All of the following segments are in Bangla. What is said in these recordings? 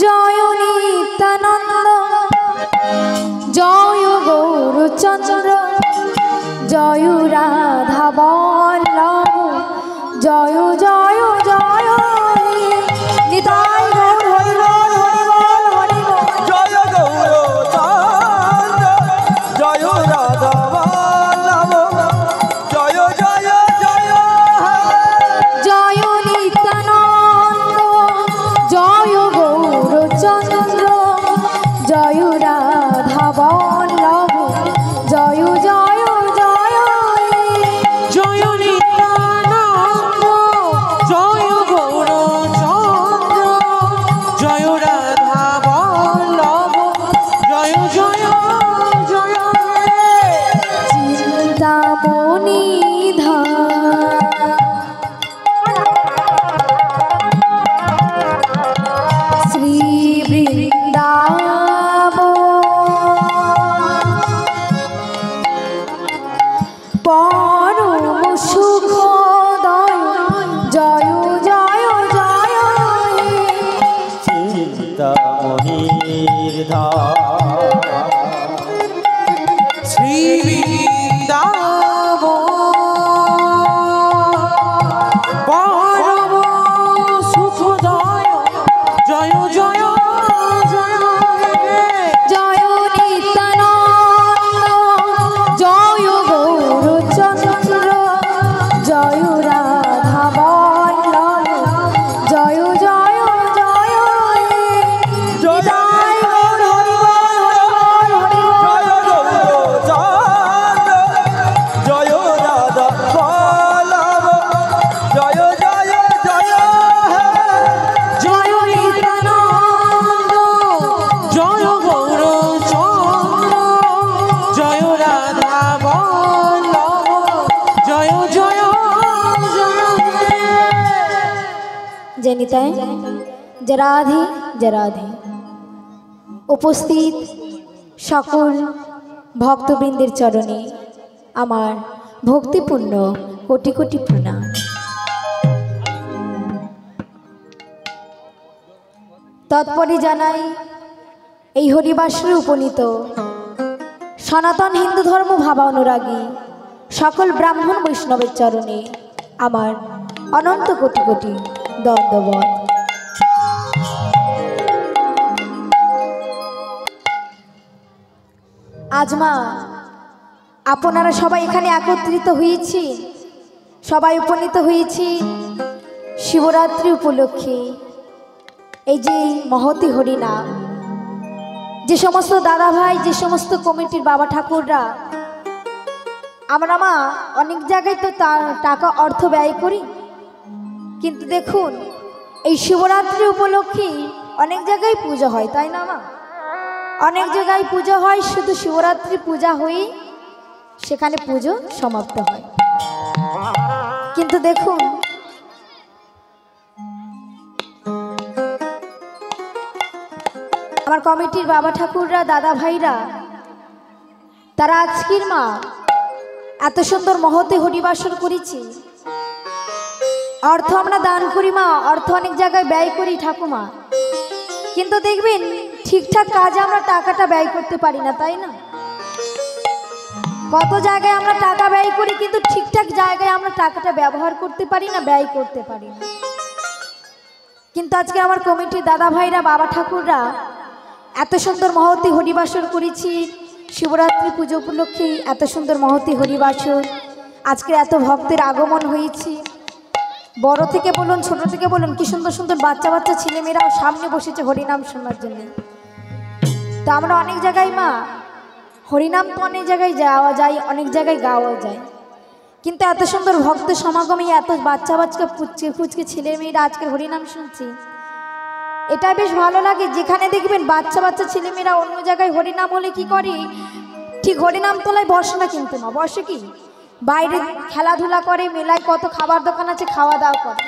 জয় নিত্যানন্দ জয় গৌরচন্দ্র জয় রাধা বল্লভ জয় জয় জয় নিতাই গৌর হরি বল হরি বল হরি বল জয় গৌরচন্দ্র জয় রাধা বল্লভ জয় জয় জয় জয় নিত্যানন্দ জয় গৌরচন্দ্র জয় রাধা বল্লভ জয় জয় জয় জয় নিত্যানন্দ জয় গৌরচন্দ্র জয় রাধা বল্লভ জয় জয় জয় চিন্তামণি শ্রী বৃন্দাবন পরম সুখদয় জয় জয় জয় চিন্তামণির ধাম শ্রী বৃন্দাবন পরম সুখদয় জয় জয় জয় জয় নিত্যানন্দ জয় গৌরচন্দ্র জয় রাধা বল্লভ জয় জয় জয় নিতাই গৌর হরি বল হরি বল হরি বল জয় গৌরচন্দ্র জয় রাধা বল্লভ জয় জয় জয় জয় নিত্যানন্দ জয় গৌরচন্দ্র জয় রাধা বল্লভ জয় জয় জয় জয় নিতাই জয় রাধে জয় রাধে। উপস্থিত সকল ভক্তবৃন্দের চরণে আমার ভক্তিপূর্ণ কোটি কোটি প্রণাম। তৎপরে জানাই এই হরিবাসরে উপনীত সনাতন হিন্দু ধর্ম ভাবা অনুরাগী সকল ব্রাহ্মণ বৈষ্ণবের চরণে আমার অনন্ত কোটি কোটি দণ্ডবত। আজ মা আপনারা সবাই এখানে একত্রিত হয়েছি, সবাই উপনীত হয়েছি শিবরাত্রি উপলক্ষে। এই যে মহতি হরিনাম, যে সমস্ত দাদা ভাই, যে সমস্ত কমিটির বাবা ঠাকুররা, আমরা মা অনেক জায়গায় তো টাকা অর্থ ব্যয় করি, কিন্তু দেখুন এই শিবরাত্রি উপলক্ষে অনেক জায়গায় পুজো হয়, তাই না মা? অনেক জায়গায় পুজো হয়, শুধু শিবরাত্রি পূজা হয়ে সেখানে পুজো সমাপ্ত হয়। কিন্তু দেখুন আমার কমিটির বাবা ঠাকুররা, দাদা ভাইরা, তারা আজকের মা এত সুন্দর মহতে হরিবাসর করেছি। অর্থ আমরা দান করি মা, অর্থ অনেক জায়গায় ব্যয় করি ঠাকুমা, কিন্তু দেখবেন ঠিকঠাক কাজে আমরা টাকাটা ব্যয় করতে পারি না, তাই না? কত জায়গায় আমরা টাকা ব্যয় করি, কিন্তু ঠিকঠাক জায়গায় আমরা টাকাটা ব্যবহার করতে পারি না, ব্যয় করতে পারি না। কিন্তু আজকে আমার কমিটির দাদা ভাইরা, বাবা ঠাকুররা এত সুন্দর মহতি হরিবাসর করেছি। শিবরাত্রি পুজো উপলক্ষে এত সুন্দর মহতি হরিবাসর, আজকে এত ভক্তের আগমন হয়েছে। বড় থেকে বলুন, ছোট থেকে বলুন, কি সুন্দর সুন্দর বাচ্চা বাচ্চা ছেলেমেয়েরাও সামনে বসেছে হরিনাম শোনার জন্য। তো আমরা অনেক জায়গায় মা হরিনাম তো অনেক জায়গায় যাওয়া যায়, অনেক জায়গায় গাওয়া যায়, কিন্তু এত সুন্দর ভক্ত সমাগমে এত বাচ্চা বাচ্চা পুচকে পুচকে ছেলেমেয়েরা আজকে হরিনাম শুনছি, এটা বেশ ভালো লাগে। যেখানে দেখবেন বাচ্চা বাচ্চা ছেলেমেয়েরা অন্য জায়গায় হরিনাম হলে কি করে, ঠিক হরিনাম তলায় বসে না, কিন্তু মা বসে কি বাইরে খেলাধুলা করে, মেলায় কত খাবার দোকান আছে, খাওয়া দাওয়া করে।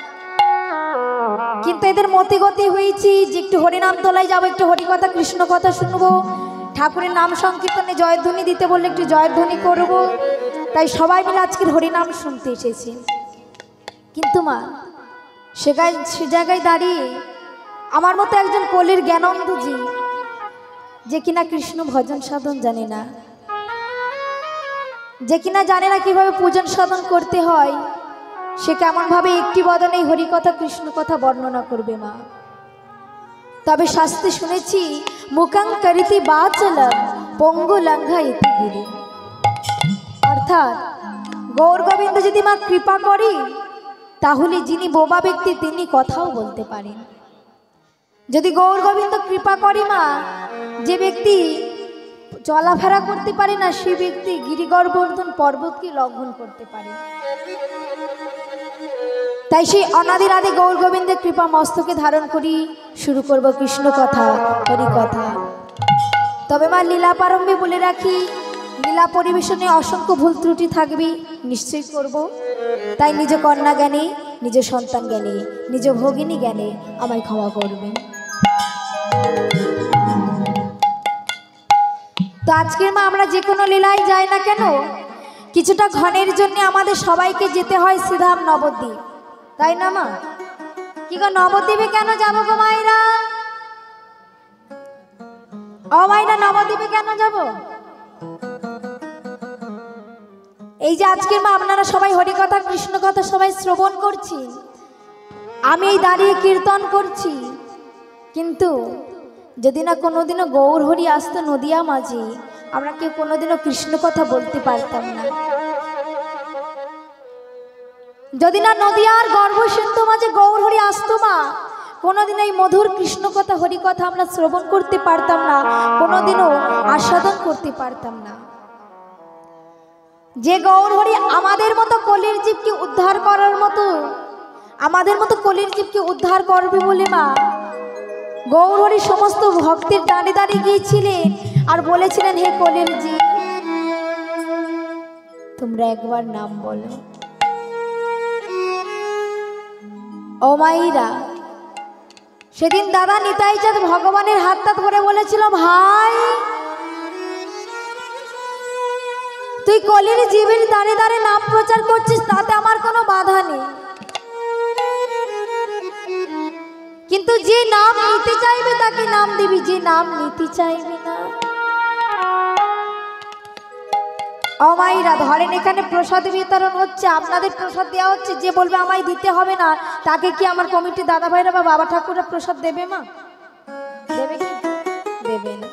কিন্তু এদের মতিগতি হয়েছি যে একটু হরিনাম তলায় যাবো, একটু হরিকথা কৃষ্ণ কথা শুনবো, ঠাকুরের নাম সংকীর্তনে জয়ধ্বনি দিতে বললে একটু জয়ধ্বনি করব, তাই সবাই মিলে আজকের হরিনাম শুনতে এসেছি। কিন্তু মা সে জায়গায় দাঁড়িয়ে আমার মতো একজন কলির জ্ঞানন্দজি, যে কিনা কৃষ্ণ ভজন সাধন জানে না, যে কিনা জানে না কিভাবে পূজন সাধন করতে হয়, সে কেমন ভাবে একটি বদনে হরি কথা কৃষ্ণ কথা বর্ণনা করবে মা। তবে শাস্ত্রে শুনেছি মুকাং করিতি বাচলম পঙ্গু লঙ্ঘা ইতি গিরি, অর্থাৎ গৌর গোবিন্দ যদি মা কৃপা করি, তাহলে যিনি বোবা ব্যক্তি তিনি কথাও বলতে পারেন। যদি গৌর গোবিন্দ কৃপা করি মা, যে ব্যক্তি চলাফেরা করতে পারে না, সে ব্যক্তি গিরিগর্বর্ধন পর্বতকে লঙ্ঘন করতে পারে। তাই সেই অনাদির আদি গৌর গোবিন্দের কৃপা মস্তকে ধারণ করি শুরু করব কৃষ্ণ কথা হরি কথা। তবে মা লীলা প্রারম্ভে বলে রাখি, লীলা পরিবেশনে অসংখ্য ভুল ত্রুটি থাকবে, নিশ্চয়ই করব। তাই নিজ কন্যা জ্ঞানে, নিজ সন্তান জ্ঞানে, নিজ ভগিনী জ্ঞানে আমায় ক্ষমা করবেন। তো আজকের মা আমরা যে কোনো লীলায় যাই না কেন, কিছুটা ক্ষণের জন্য আমাদের সবাইকে যেতে হয় শ্রীধাম নবদ্বীপ, তাই না মা? কি গো, নবদ্বীপে কেন যাবো গো মায়েরা? ও মায়েরা, নবদ্বীপে কেন যাব? এই যে আজকের মা আপনারা সবাই হরিকথা কৃষ্ণ কথা সবাই শ্রবণ করছি, আমি এই দাঁড়িয়ে কীর্তন করছি, কিন্তু যদি না কোনোদিনও গৌর হরি আসতো নদিয়া মাঝে, আমরা কেউ কোনোদিনও কৃষ্ণ কথা বলতে পারতাম না। যদি না নদিয়ার গর্ভসিন্ধু মাঝে গৌর হরি আসতো মা, কোনোদিন এই মধুর কৃষ্ণ কথা হরি কথা আমরা শ্রবণ করতে পারতাম না, কোনোদিনও আস্বাদন করতে পারতাম না। যে গৌর হরি আমাদের মতো কলির জীবকে উদ্ধার করার মতো, আমাদের মতো কলির জীবকে উদ্ধার করবে বলে মা গৌর হরি সমস্ত ভক্তের দাঁড়িয়ে দাঁড়িয়ে গিয়েছিলেন আর বলেছিলেন, হে কলির জীব তোমরা একবার নাম বলো। ও মাইরা, সেদিন দাদা নিতাই চাঁদ ভগবানের হাতটা ধরে বলেছিল, ভাই তুই কলির জীবের দাঁড়িয়ে দাঁড়িয়ে নাম প্রচার করছিস, তাতে আমার কোনো বাধা নেই, কিন্তু যে নাম নিতে চাইবে তাকে নাম দিবি, যে নাম নিতে চাইবে না। ও মাইরা, ধরেন এখানে প্রসাদ বিতরণ হচ্ছে, আপনাদের প্রসাদ দেওয়া হচ্ছে, যে বলবে আমায় দিতে হবে না, তাকে কি আমার কমিটি দাদা ভাইরা বা বাবা ঠাকুররা প্রসাদ দেবে মা? দেবে কি? দেবে না।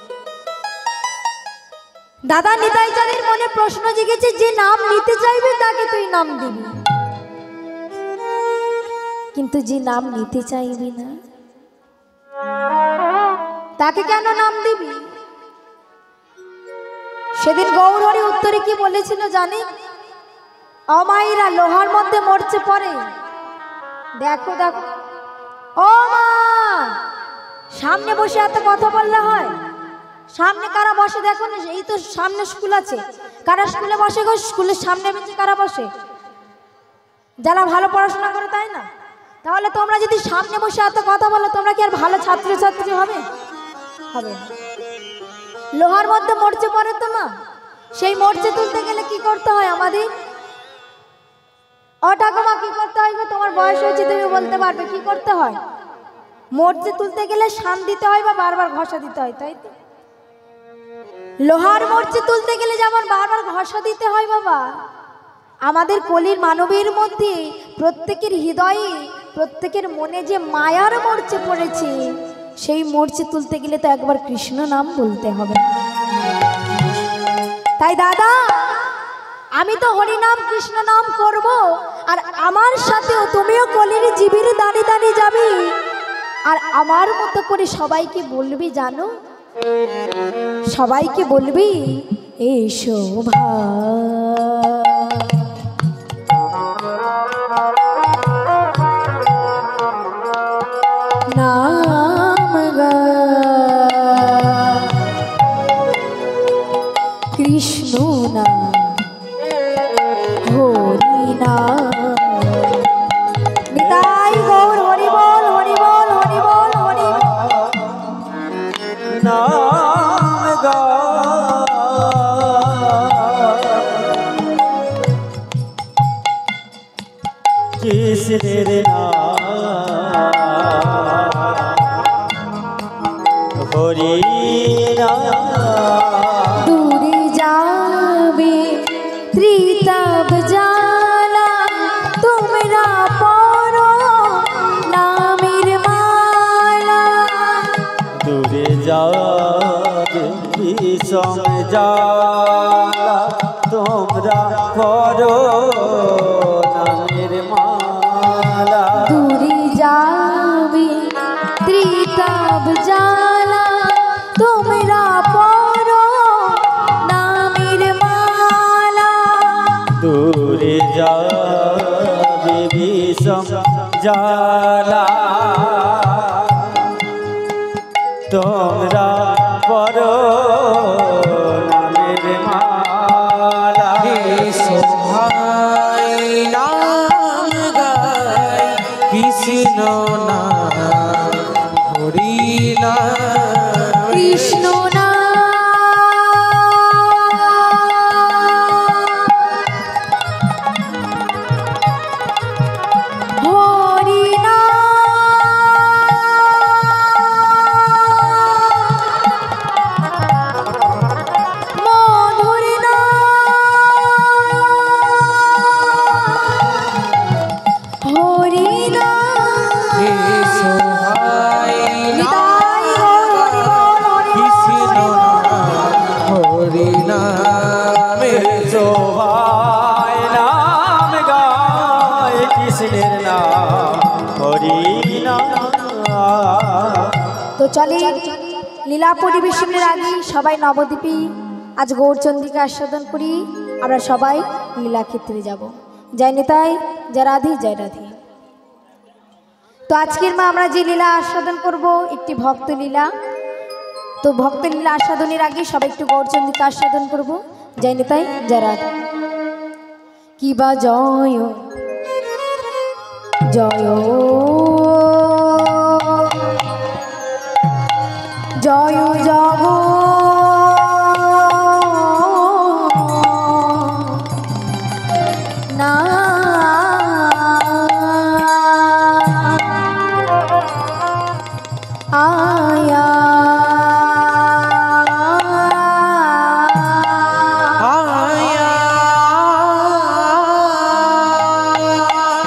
দাদা নিতাই চাঁদের মনে প্রশ্ন জেগেছে, যে নাম নিতে চাইবে তাকে তুই নাম দিবি, কিন্তু যে নাম নিতে চাইবি না তাকে কেন নাম দিবি? সেদিন গৌর হরি উত্তরে কি বলেছিল জানি? অমাইরা লোহার মধ্যে মরছে পরে, দেখো দেখো ও মা, সামনে বসে এত কথা বললে হয়? সামনে কারা বসে দেখো না, এই তো সামনে স্কুল আছে, কারা স্কুলে বসে গো? স্কুলের সামনে বেঞ্চে কারা বসে? যারা ভালো পড়াশোনা করে, তাই না? তাহলে তোমরা যদি সামনে বসে এত কথা বলো, তোমরা কি আর ভালো ছাত্রছাত্রী হবে? হবে না। লোহার মধ্যে মরচে পড়ে তো মা, সেই মরচে তুলতে গেলে কি করতে হয় আমাদের? ও ঠাকুমা, কি করতে হয় গো? তোমার বয়স হয়েছে, তুমি বলতে পারবে কি করতে হয়? মরচে তুলতে গেলে শান দিতে হয় বা বারবার ঘষা দিতে হয়, তাই তো? লোহার মরচে তুলতে গেলে যেমন বারবার ঘষা দিতে হয় বাবা, আমাদের কলির মানবের মধ্যে প্রত্যেকের হৃদয়ে, প্রত্যেকের মনে যে মায়ার মরচে পড়েছে, সেই মরচে তুলতে গেলে তো একবার কৃষ্ণ নাম বলতে হবে। তাই দাদা, আমি তো হরি নাম কৃষ্ণ নাম করব, আর আমার সাথেও তুমিও কলির জীবের দাঁড়িয়ে দাঁড়িয়ে যাবি, আর আমার মতো করে সবাইকে বলবি, জানো, সবাইকে বলবি, এসো নাম গা কৃষ্ণ নাম হরি নাম, নিতাই গৌর হরি বল, হরি বল, হরি বল, হরি নাম গা কৃষ্ণের নাম হরি নাম দূরে যাবে ত্রিতাপ জালা তোমরা পড়ো নামের মালা দূরে যাবে বিষম জ্বালা তোমরা করো নামের মালা দূরে যাবে ত্রিতাপ জালা তোমরা পড়ো নামের মালা দূরে যাবে বিষম জ্বালা তোমরা পড়ো নামের মালা ভাই নাম গাই কৃষ্ণ নাম হরি নাম কৃষ্ণ হরি মধুর হরি ভাই নিতাই কৃষ্ণ নাম হরি নামে সবাই নাম গায় কৃষ্ণের নাম হরি নাম তো চলে লীলা পরিবেশনের আগে সবাই নবদ্বীপে আজ গৌরচন্দ্রিকা আস্বাদন করি। আমরা সবাই লীলা ক্ষেত্রে যাব। জয় নিতাই, জয় রাধে, জয় রাধে। তো আজকের মা আমরা যে লীলা আস্বাদন করব একটি ভক্ত লীলা। তো ভক্ত লীলা আস্বাদনের আগে সবাই একটু গৌরচন্দ্রিকা আস্বাদন করব। জয় নিতাই, জয় রাধে। কি বা জয় জয় জয় জগ না আয়া আয়া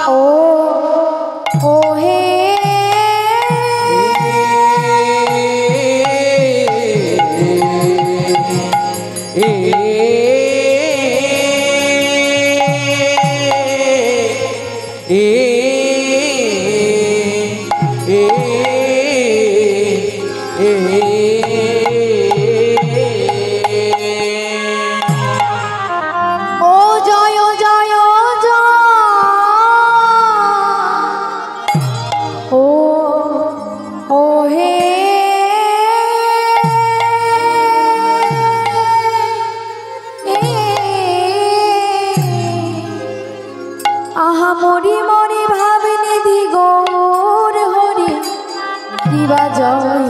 ও ও হে ও জয় জয় জয় ও ও হে আহা মরি মরি ভাবনিধি গৌর হরি কিবা জয়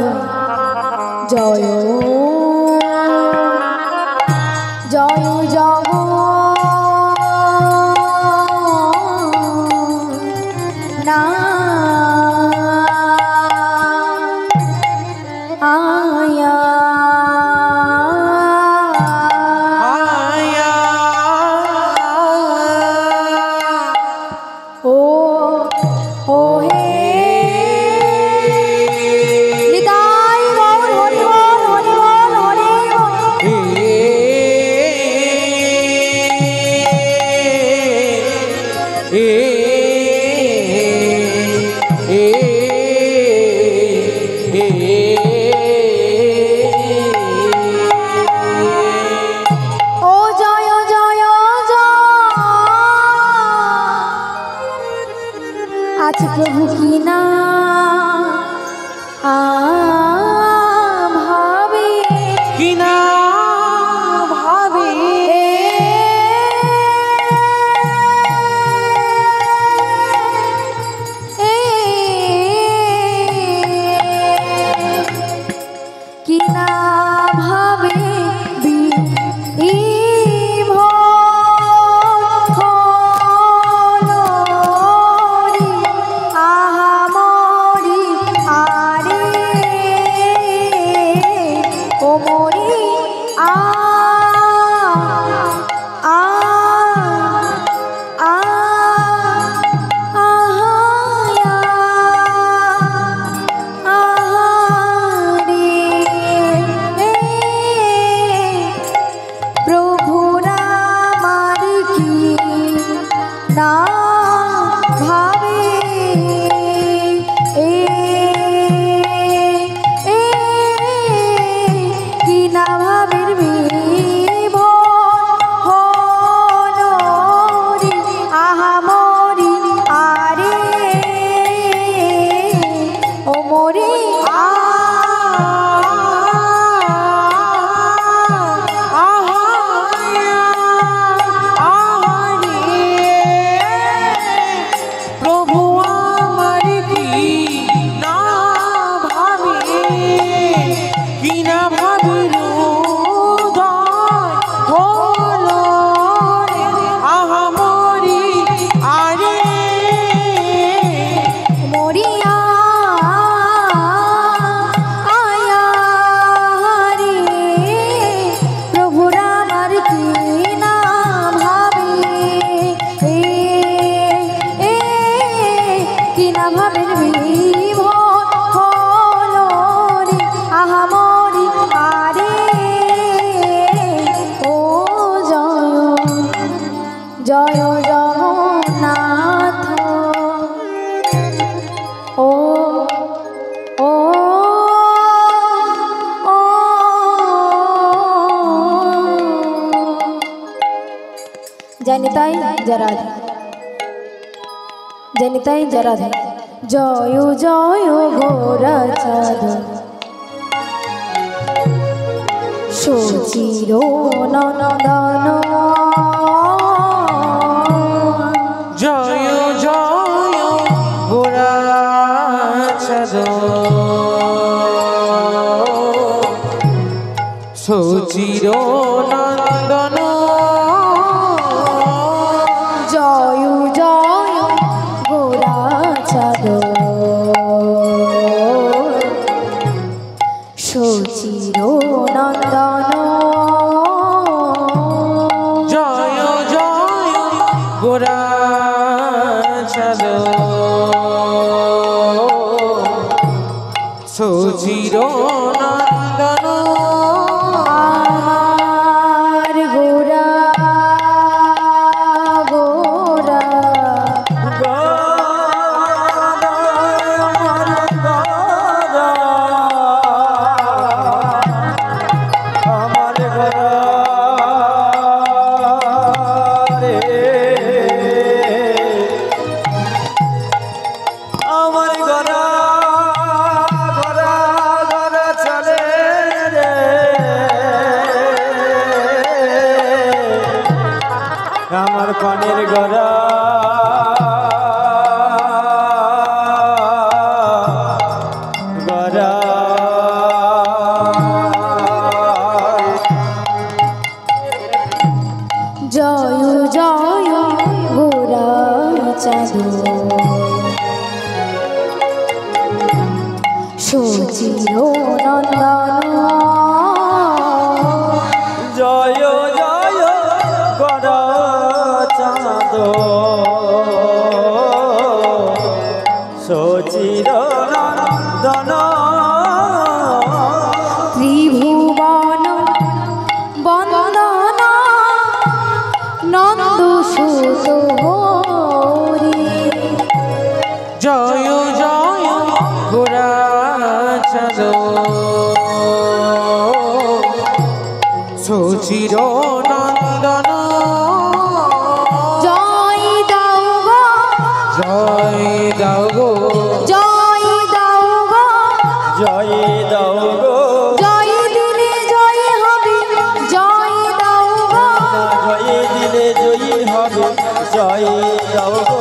জয় জয় জগ না আয়া আয়া ও ও হে নিতাই গৌর হরি বল হরি বল হরি বল ও জয় জয় জয় আজ প্রভু কি না ভাবে কিনা ভাবে কি না ভাবে আহা মরি আরে কি না ভাবির উদয় হলো রে আহামরি আরে মরিয়া আয়া রে প্রভুর আমার কি না ভাবে কি না ভাবেন বিভোর হলো রে আহামরি আরে ও জয় জয় জগন্নাথ ও ও ও জানিতাই জরাধে জানিতাই জরাধে জয় জয় গোরা চাঁদ সুচির নন্দন জয় জয় গোরা চাঁদ সুচির নন্দন জয় জয় গোরা চাঁদ সুচির নন্দন জয় জয় গোরা চাঁদ সুচির নন্দন আমার গোরা গোরা আমার গরা রে আমার গরা গরা গরা চলে রে আমার পানের গরা গরা জয় জয় গোরা চাঁদ সুচির নন্দন জয় জয় গরা চাঁদ সচির নন্দন ত্রিভুবন বন্দন নন্দ সুত হরি জয় জয় গোরা চাঁদ সুচির নন্দন জয় দাও গো জয় দাও গো জয় দাও গো জয় দাও গো জয় দিলে জয় হবে জয় দাও গো জয় দিলে জয়ী হবে জয় দাও গো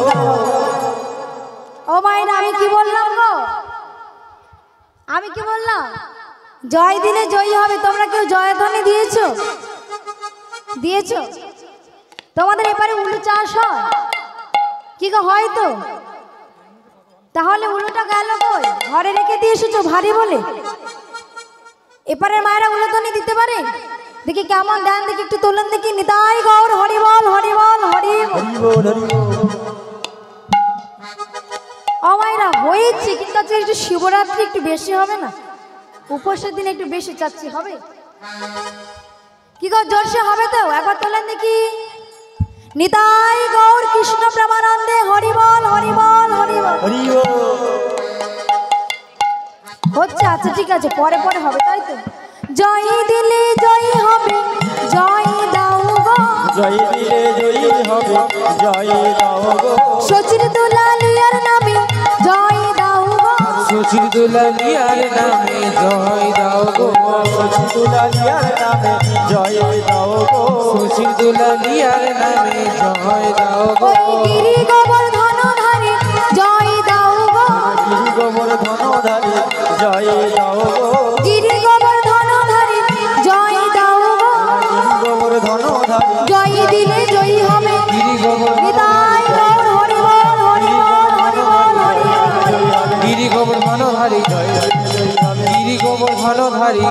ও মায়ের আমি কি বললাম গো আমি কি বললাম জয় দিলে জয়ী হবে তোমরা কেউ জয়ধ্বনি দিয়েছো দিয়েছো তোমাদের এবারে উলু চাষ হয় কি গো হয় তো তাহলে উলুটা গেল কই ঘরে রেখে দিয়ে এসেছো ভারী বলে এপারের মায়েরা উলুধ্বনি দিতে পারে দেখি কেমন দেন দেখি একটু তোলেন দেখি নিতাই গৌর হরি বল হরি বল হরি বল। হরি বল হরি বল ও মায়েরা হয়েছে কিন্তু আজকে একটু শিবরাত্রি একটু বেশি হবে না উপোসের দিন একটু বেশি চাচ্ছি হবে কি গো জোরসে হবে তো একবার তোলেন দেখি নিতাই গৌর কৃষ্ণ প্রেমানন্দে হরি বল হরি বল হরি বল হরি বল হচ্ছে আচ্ছা ঠিক আছে পরে পরে হবে তাই তো জয় দিলে জয় হবে জয় দাও গো জয় দিলে জয়ী হবে জয় দাও গো সচির দুলালিয়ার নামে জয় দাও গো সুচির দুলালিয়ার নামে জয় দাও গো সচি দুলালিয়ার নামে জয় দাও গো সুচির দুলালিয়ার নামে জয় দাও গো ওই গিরি গোবর্ধন ধারে জয় দাও গো গিরি গোবর ধনধারী জয় দাও গো গিরি ভব ধনধারী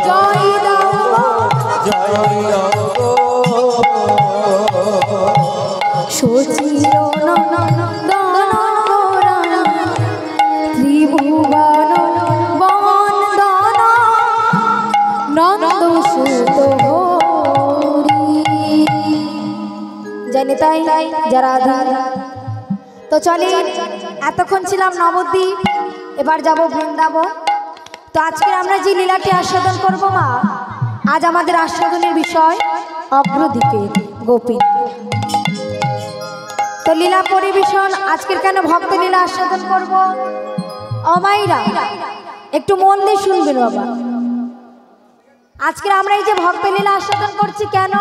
জয় দাও গো, জয় দাও গো সচির নন্দন ত্রিভুবন বন্দন নন্দ সুত জানি তাই যারা তো চলে এতক্ষণ ছিলাম নবদ্বীপ, এবার যাব বৃন্দাবন। তো আজকে আমরা যে লীলাটি আস্বাদন করব মা, আজ আমাদের আস্বাদনের বিষয় অগ্রদ্বীপের গোপী। তো লীলা পরিবেশন আজকের কেন ভক্ত লীলা আস্বাদন করব, অমাইরা একটু মন দিয়ে শুনবেন বাবা। আজকে আমরা এই যে ভক্ত লীলা আস্বাদন করছি কেন,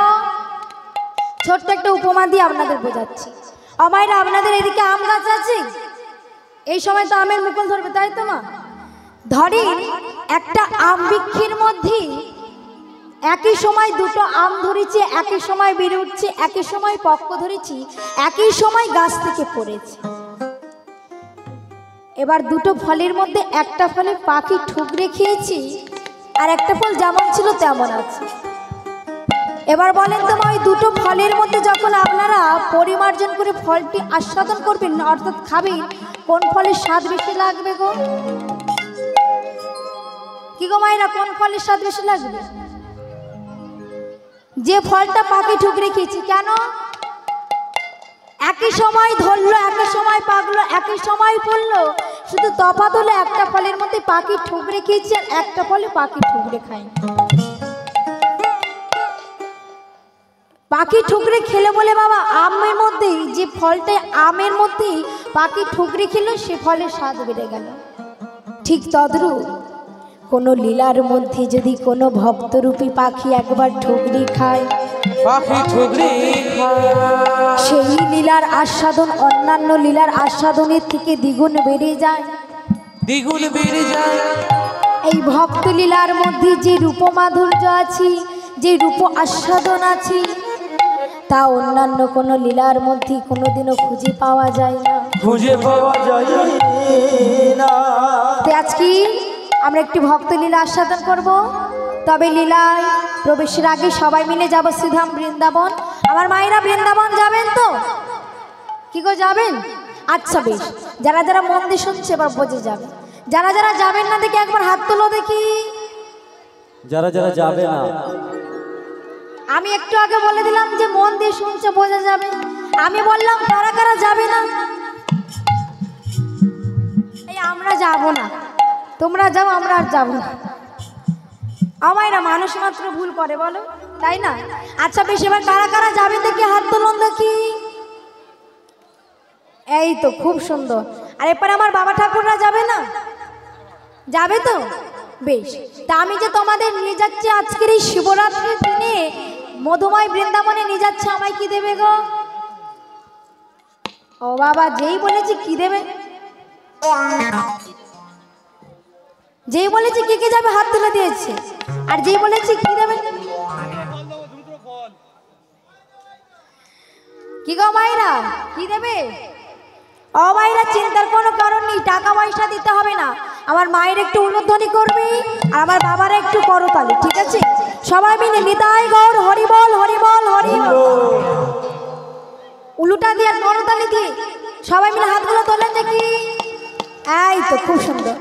ছোট্ট একটা উপমা দিয়ে আপনাদের বোঝাচ্ছি। অমাইরা আপনাদের এদিকে আম গাছ আছে, এই সময় তো আমের মুকুল ধরবে তাই তো মা। ধরি একটা আম বৃক্ষের মধ্যে একই সময় দুটো আম ধরেছি, একই সময় বেড়ে উঠছে, একই সময় পক্ক ধরেছি, একই সময় গাছ থেকে পড়েছে। এবার দুটো ফলের মধ্যে একটা ফলে পাখি ঠুকরে খেয়েছি, আর একটা ফল যেমন ছিল তেমন আছে। এবার বলেন তো মা, ওই দুটো ফলের মধ্যে যখন আপনারা পরিমার্জন করে ফলটি আস্বাদন করবেন অর্থাৎ খাবেন, কোন ফলের স্বাদ বেশি লাগবে গো? কি গো মায়েরা, কোন ফলের স্বাদ বেশি লাগবে? যে ফলটা পাখি ঠুকরে খেয়েছি। কেন? একই সময় ধরলো, একই সময় পাকলো, একই সময় পড়লো, শুধু তফাৎ হলো একটা ফলের মধ্যে পাখি ঠুকরে খেয়েছে আর একটা ফলে পাখি ঠুকরে খায়নি। পাখি ঠুকরে খেলে বলে বাবা আমের মধ্যেই, যে ফলটা আমের মধ্যেই পাখি ঠুকরে খেলো সে ফলের স্বাদ বেড়ে গেল। ঠিক তদ্রূপ কোনো লীলার মধ্যে যদি কোনো ভক্তরূপী পাখি একবার ঠুকরি খায়, পাখি ঠুকরি সেই লীলার আস্বাদন অন্যান্য লীলার আস্বাদনের থেকে দ্বিগুণ বেড়ে যায়, দ্বিগুণ বেড়ে যায়। এই ভক্ত লীলার মধ্যে যে রূপমাধুর্য আছে, যে রূপ আস্বাদন আছে, তা অন্যান্য কোনো লীলার মধ্যে কোনোদিনও খুঁজে পাওয়া যায় না, খুঁজে পাওয়া যায় না। আজকে আমরা একটি ভক্ত লীলা আস্বাদন করব। তবে লীলায় প্রবেশের আগে সবাই মিলে যাব শ্রীধাম বৃন্দাবন। আমার মায়েরা বৃন্দাবন যাবেন তো? কি গো যাবেন? আচ্ছা বেশ, যারা যারা মন দিয়ে শুনছে এবার বোঝে যাবে। যারা যারা যাবেন না দেখি একবার হাত তোলো দেখি। যারা যারা যাবে না, আমি একটু আগে বলে দিলাম যে মন দিয়ে শুনছে বোঝা যাবে, আমি বললাম কারা কারা যাবে না। এই আমরা যাব না, তোমরা যাও, আমরা আর যাবো না। আমায়রা মানুষ মাত্র ভুল করে বলো, তাই না? আচ্ছা বেশ, এবার কারা কারা যাবে দেখি হাত তোলন দেখি। এই তো খুব সুন্দর। আর এরপরে আমার বাবা ঠাকুররা যাবে না? যাবে তো বেশ। তা আমি যে তোমাদের নিয়ে যাচ্ছি আজকের এই শিবরাত্রির দিনে মধুময় বৃন্দাবনে নিয়ে যাচ্ছে, আমায় কি দেবে গো? ও বাবা, যেই বলেছি কি দেবে, যেই বলেছি কে কে যাবে হাত তুলে দিয়েছে, আর যেই বলেছি কি দেবে, কি গো মায়েরা কি দেবে? ও মায়েরা চিন্তার কোনো কারণ নেই, টাকা পয়সা দিতে হবে না। আমার মায়ের একটু উলুধ্বনি করবি আর আমার বাবার একটু করতালি, ঠিক আছে? সবাই মিলে নিতাই গৌর হরিবল হরিবল হরিবল, উলুটা দিয়ে আর করতালি দিয়ে সবাই মিলে হাতগুলো তোলেন দেখি। এই তো খুব সুন্দর।